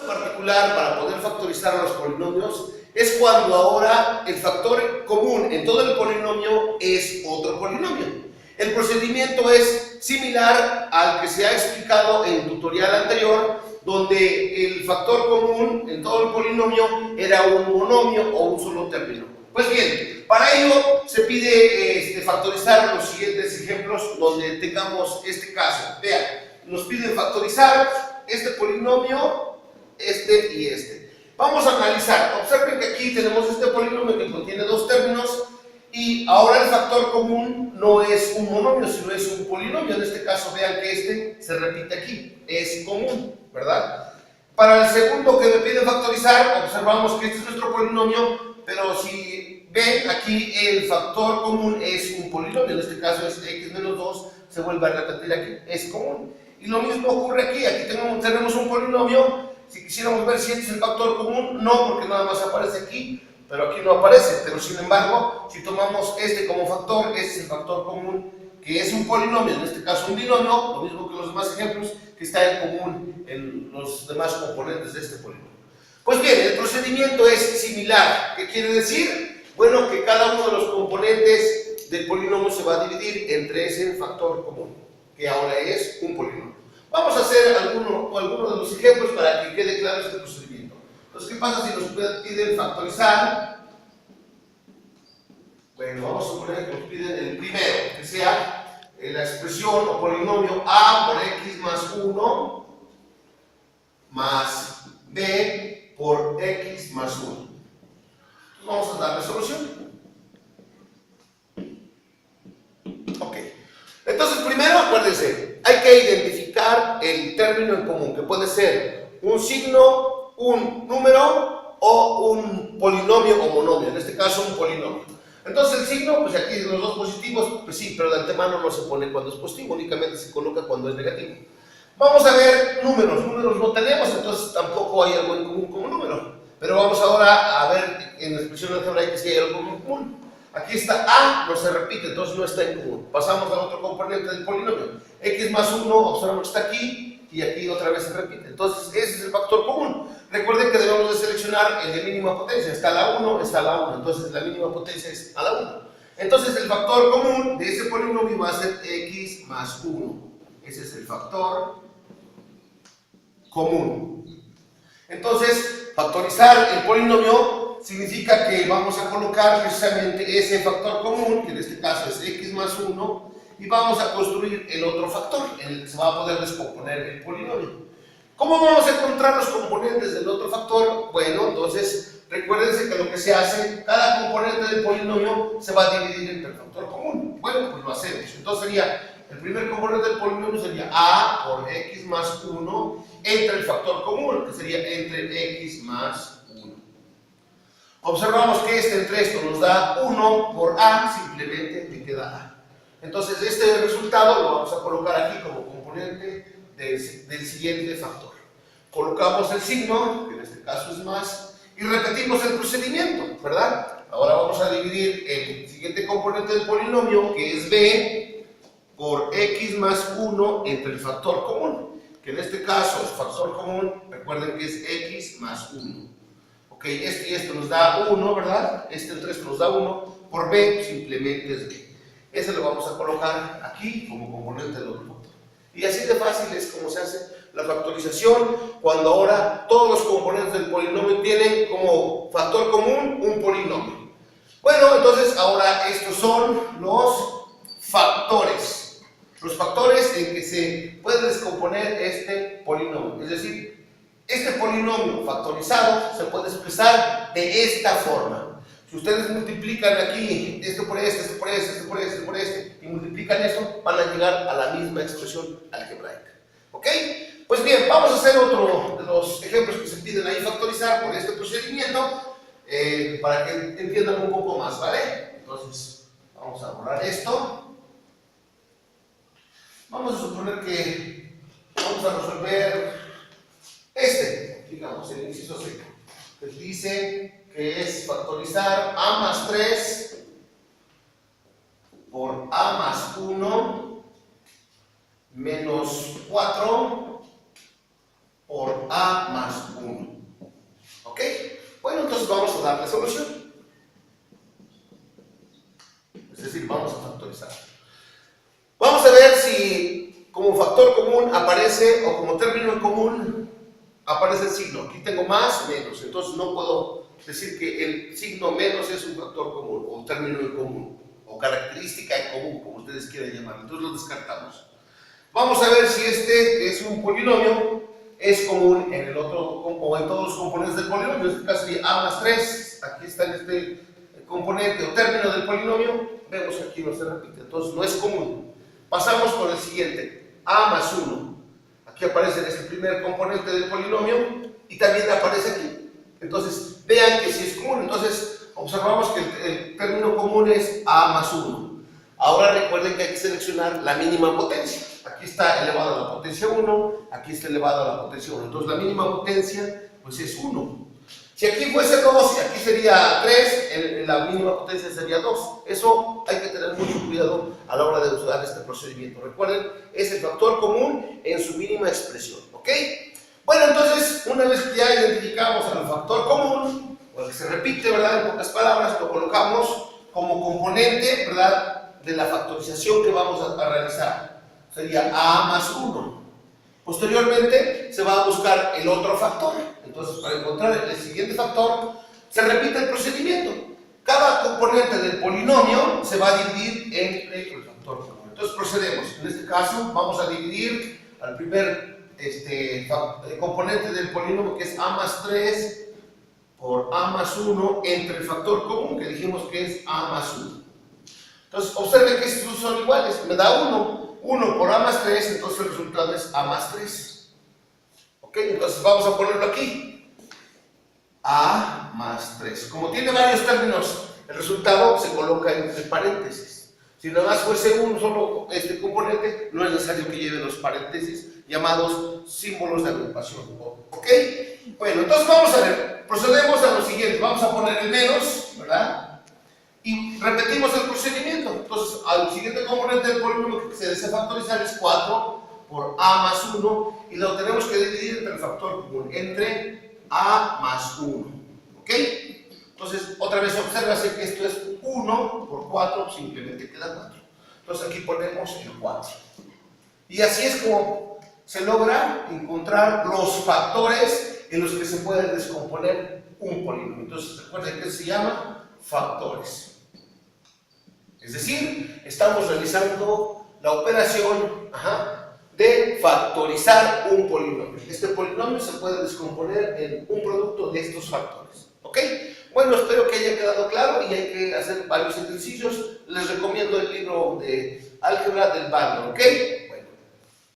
particular para poder factorizar a los polinomios es cuando ahora el factor común en todo el polinomio es otro polinomio. El procedimiento es similar al que se ha explicado en el tutorial anterior, donde el factor común en todo el polinomio era un monomio o un solo término. Pues bien, para ello se pide factorizar los siguientes ejemplos donde tengamos este caso. Vean, nos piden factorizar este polinomio, este y este. Vamos a analizar. Observen que aquí tenemos este polinomio que contiene dos términos y ahora el factor común no es un monomio, sino es un polinomio. En este caso, vean que este se repite aquí, es común, ¿verdad? Para el segundo que me piden factorizar, observamos que este es nuestro polinomio, pero si ven aquí el factor común es un polinomio, en este caso es x menos 2, se vuelve a repetir aquí, es común. Y lo mismo ocurre aquí, aquí tenemos un polinomio. Si quisiéramos ver si este es el factor común, no, porque nada más aparece aquí, pero aquí no aparece. Pero sin embargo, si tomamos este como factor, este es el factor común, que es un polinomio, en este caso un binomio, lo mismo que los demás ejemplos, que está en común en los demás componentes de este polinomio. Pues bien, el procedimiento es similar. ¿Qué quiere decir? Bueno, que cada uno de los componentes del polinomio se va a dividir entre ese factor común, que ahora es un polinomio. Vamos a hacer algunos de los ejemplos para que quede claro este procedimiento. Entonces, ¿qué pasa si nos piden factorizar? Bueno, vamos a suponer que nos piden el primero, que sea la expresión o polinomio a por x más 1 más b por x más 1. Entonces, vamos a darle solución. Ok. Entonces, primero, acuérdense, hay que identificar el término en común, que puede ser un signo, un número o un polinomio o monomio, en este caso un polinomio. Entonces el signo, pues aquí los dos positivos, pues sí, pero de antemano no se pone cuando es positivo, únicamente se coloca cuando es negativo. Vamos a ver números no tenemos, entonces tampoco hay algo en común como número. Pero vamos ahora a ver en la expresión algebraica si hay algo en común. Aquí está A, no se repite, entonces no está en común. Pasamos al otro componente del polinomio. X más 1, observamos que está aquí y aquí otra vez se repite. Entonces ese es el factor común. Recuerden que debemos de seleccionar el de mínima potencia. Está la 1, está la 1. Entonces la mínima potencia es a la 1. Entonces el factor común de ese polinomio va a ser X más 1. Ese es el factor común. Entonces, factorizar el polinomio significa que vamos a colocar precisamente ese factor común, que en este caso es x más 1, y vamos a construir el otro factor, en el que se va a poder descomponer el polinomio. ¿Cómo vamos a encontrar los componentes del otro factor? Bueno, entonces, recuérdense que lo que se hace, cada componente del polinomio se va a dividir entre el factor común. Bueno, pues lo hacemos. Entonces sería, el primer componente del polinomio sería a por x más 1 entre el factor común, que sería entre x más 1. Observamos que entre esto nos da 1 por a, simplemente me queda a. Entonces este resultado lo vamos a colocar aquí como componente del siguiente factor. Colocamos el signo, que en este caso es más, y repetimos el procedimiento, ¿verdad? Ahora vamos a dividir el siguiente componente del polinomio, que es b, por x más 1 entre el factor común, que en este caso el factor común, recuerden que es x más 1. Ok, este y esto nos da 1, ¿verdad? Este entre esto nos da 1, por b simplemente es b. Ese lo vamos a colocar aquí como componente del otro factor. Y así de fácil es como se hace la factorización cuando ahora todos los componentes del polinomio tienen como factor común un polinomio. Bueno, entonces ahora estos son los factores. Los factores en que se puede descomponer este polinomio. Es decir, este polinomio factorizado se puede expresar de esta forma. Si ustedes multiplican aquí esto por este, esto por este, esto por este, esto por este, y multiplican esto, van a llegar a la misma expresión algebraica. ¿Ok? Pues bien, vamos a hacer otro de los ejemplos que se piden ahí factorizar por este procedimiento, para que entiendan un poco más, ¿vale? Entonces, vamos a borrar esto. Vamos a suponer que vamos a resolver digamos, el inciso C, que dice que es factorizar a más 3 por a más 1 menos 4 por a más 1. darle solución. Es decir, vamos a factorizar. Vamos a ver si como factor común aparece, o como término en común, aparece el signo. Aquí tengo más, menos. Entonces no puedo decir que el signo menos es un factor común, o un término en común, o característica en común, como ustedes quieran llamarlo. Entonces lo descartamos. Vamos a ver si este, que es un polinomio, es común en el otro, o en todos los componentes del polinomio. En este caso sería a más 3. Aquí está en este componente o término del polinomio. Vemos que aquí no se repite, entonces no es común. Pasamos con el siguiente, a más 1. Aquí aparece en este primer componente del polinomio y también aparece aquí. Entonces, vean que si es común. Entonces, observamos que el término común es a más 1. Ahora recuerden que hay que seleccionar la mínima potencia. Aquí está elevado a la potencia 1, aquí está elevado a la potencia 1. Entonces, la mínima potencia pues es 1. Si aquí fuese 2 y aquí sería 3, la mínima potencia sería 2. Eso hay que tener mucho cuidado a la hora de usar este procedimiento. Recuerden, es el factor común en su mínima expresión, ¿ok? Bueno, entonces, una vez que ya identificamos al factor común, o el que se repite, ¿verdad? En pocas palabras, lo colocamos como componente, ¿verdad?, de la factorización que vamos a realizar. Sería a más 1. Posteriormente se va a buscar el otro factor. Entonces, para encontrar el siguiente factor, se repite el procedimiento. Cada componente del polinomio se va a dividir entre el factor común. Entonces, procedemos. En este caso, vamos a dividir al primer componente del polinomio, que es a más 3 por a más 1, entre el factor común, que dijimos que es a más 1. Entonces, observen que estos son iguales. Me da 1. 1 por a más 3, entonces el resultado es a más 3. Ok, entonces vamos a ponerlo aquí. A más 3. Como tiene varios términos, el resultado se coloca entre paréntesis. Si nada más fuese un solo componente, no es necesario que lleve los paréntesis llamados símbolos de agrupación. Ok, bueno, entonces vamos a ver. Procedemos a lo siguiente. Vamos a poner el menos, ¿verdad? Y repetimos el procedimiento. Entonces, al siguiente componente del polinomio que se desea factorizar es 4 por a más 1, y lo tenemos que dividir entre el factor común, entre a más 1. ¿Ok? Entonces, otra vez obsérvase que esto es 1 por 4, simplemente queda 4. Entonces, aquí ponemos el 4. Y así es como se logra encontrar los factores en los que se puede descomponer un polinomio. Entonces, recuerden que se llama factores. Es decir, estamos realizando la operación de factorizar un polinomio. Este polinomio se puede descomponer en un producto de estos factores. ¿Ok? Bueno, espero que haya quedado claro, y hay que hacer varios ejercicios. Les recomiendo el libro de álgebra del Bandler. ¿Ok?